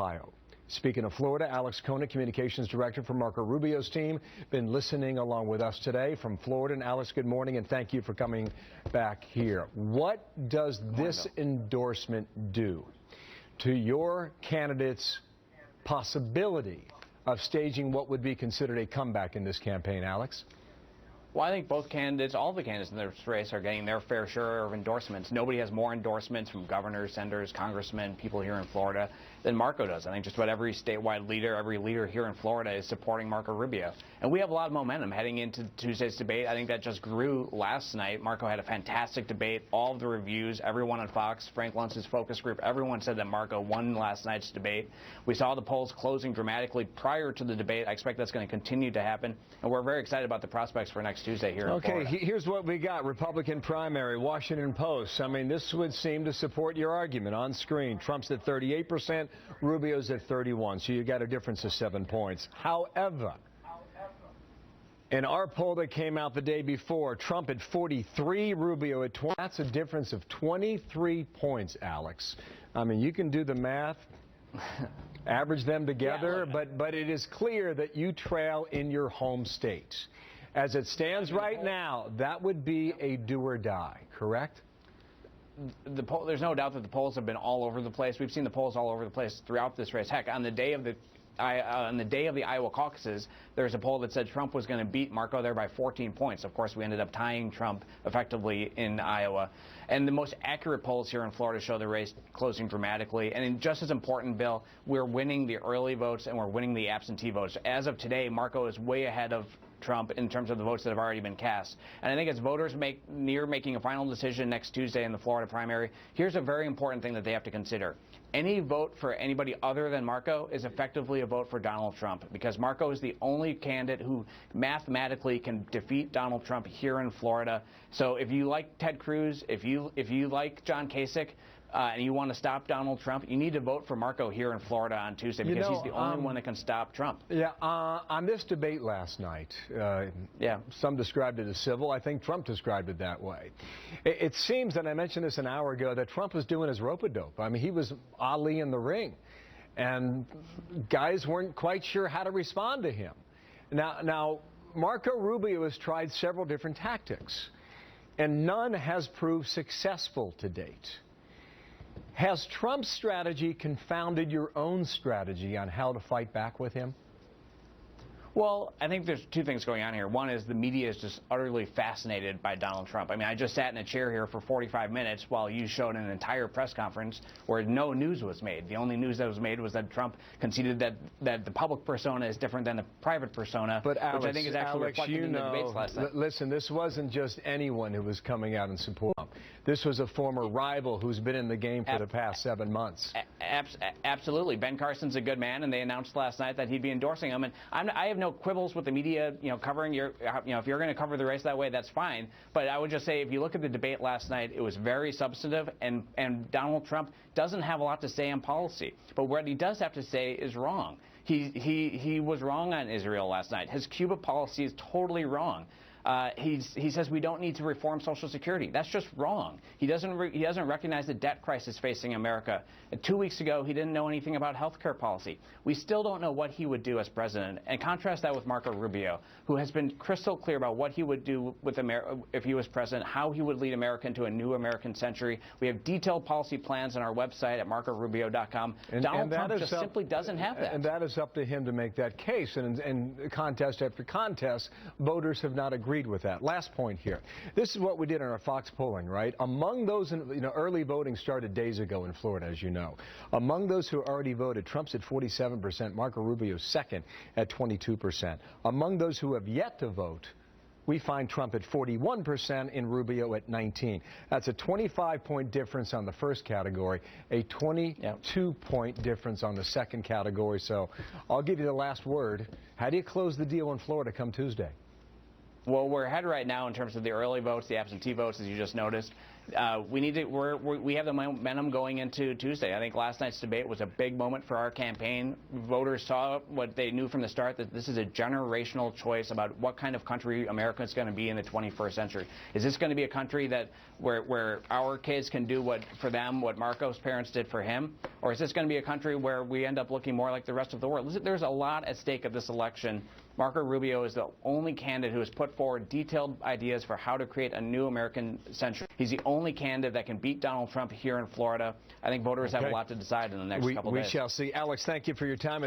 Ohio. Speaking of Florida, Alex Conant, Communications Director for Marco Rubio's team, been listening along with us today from Florida. And Alex, good morning, and thank you for coming back here. What does this endorsement do to your candidate's possibility of staging what would be considered a comeback in this campaign, Alex? Well, I think both candidates, all the candidates in this race are getting their fair share of endorsements. Nobody has more endorsements from governors, senators, congressmen, people here in Florida than Marco does. I think just about every statewide leader, every leader here in Florida is supporting Marco Rubio. And we have a lot of momentum heading into Tuesday's debate. I think that just grew last night. Marco had a fantastic debate. All of the reviews, everyone on Fox, Frank Luntz's focus group, everyone said that Marco won last night's debate. We saw the polls closing dramatically prior to the debate. I expect that's going to continue to happen. And we're very excited about the prospects for next Tuesday here in Florida. Okay, here's what we got. Republican primary, Washington Post. I mean, this would seem to support your argument on screen. Trump's at 38%, Rubio's at 31%, so you got a difference of 7 points. However, in our poll that came out the day before, Trump at 43, Rubio at 20. That's a difference of 23 points, Alex. I mean, you can do the math. Average them together, but it is clear that you trail in your home state. As it stands right now, that would be a do or die, correct? There's no doubt that the polls have been all over the place. We've seen the polls all over the place throughout this race. Heck, on the day of the Iowa caucuses, there's a poll that said Trump was going to beat Marco there by 14 points. Of course, we ended up tying Trump effectively in Iowa. And the most accurate polls here in Florida show the race closing dramatically. And just as important, Bill, we're winning the early votes and we're winning the absentee votes. As of today, Marco is way ahead of Trump in terms of the votes that have already been cast. And I think as voters near making a final decision next Tuesday in the Florida primary, here's a very important thing that they have to consider. Any vote for anybody other than Marco is effectively a vote for Donald Trump, because Marco is the only candidate who mathematically can defeat Donald Trump here in Florida. So if you like Ted Cruz, if you like John Kasich, and you want to stop Donald Trump, you need to vote for Marco here in Florida on Tuesday, because he's the only one that can stop Trump. Yeah, on this debate last night, some described it as civil. I think Trump described it that way. It seems, and I mentioned this an hour ago, that Trump was doing his rope-a-dope. I mean, he was Ali in the ring, and guys weren't quite sure how to respond to him. Now Marco Rubio has tried several different tactics, and none has proved successful to date. Has Trump's strategy confounded your own strategy on how to fight back with him? Well, I think there's two things going on here. One is the media is just utterly fascinated by Donald Trump. I mean, I just sat in a chair here for 45 minutes while you showed an entire press conference where no news was made. The only news that was made was that Trump conceded that the public persona is different than the private persona, but Alex, which I think is actually reflected in the debates last night. Listen, this wasn't just anyone who was coming out in support. This was a former rival who's been in the game for the past 7 months. Absolutely. Ben Carson's a good man, and they announced last night that he'd be endorsing him. And I have no quibbles with the media, covering your, if you're going to cover the race that way, that's fine. But I would just say, if you look at the debate last night, it was very substantive, and Donald Trump doesn't have a lot to say on policy. But what he does have to say is wrong. He was wrong on Israel last night. His Cuba policy is totally wrong. He says we don't need to reform Social Security. That's just wrong. He doesn't recognize the debt crisis facing America. 2 weeks ago, he didn't know anything about health care policy. We still don't know what he would do as president. And contrast that with Marco Rubio, who has been crystal clear about what he would do with America if he was president, how he would lead America into a new American century. We have detailed policy plans on our website at marcorubio.com. Donald Trump just simply doesn't have that. And that is up to him to make that case. And contest after contest, voters have not agreed with that. Last point here. This is what we did in our Fox polling, right? Among those, early voting started days ago in Florida, as you know. Among those who already voted, Trump's at 47%, Marco Rubio's second at 22%. Among those who have yet to vote, we find Trump at 41% and Rubio at 19%. That's a 25-point difference on the first category, a 22-point difference on the second category. So I'll give you the last word. How do you close the deal in Florida come Tuesday? Well, we're ahead right now in terms of the early votes, the absentee votes, as you just noticed. We have the momentum going into Tuesday. I think last night's debate was a big moment for our campaign. Voters saw what they knew from the start, that this is a generational choice about what kind of country America is going to be in the 21st century. Is this going to be a country that where our kids can do what Marco's parents did for him, or is this going to be a country where we end up looking more like the rest of the world? There's a lot at stake at this election. Marco Rubio is the only candidate who has put forward detailed ideas for how to create a new American century. He's the only candidate that can beat Donald Trump here in Florida. I think voters have a lot to decide in the next couple days. We shall see. Alex, thank you for your time.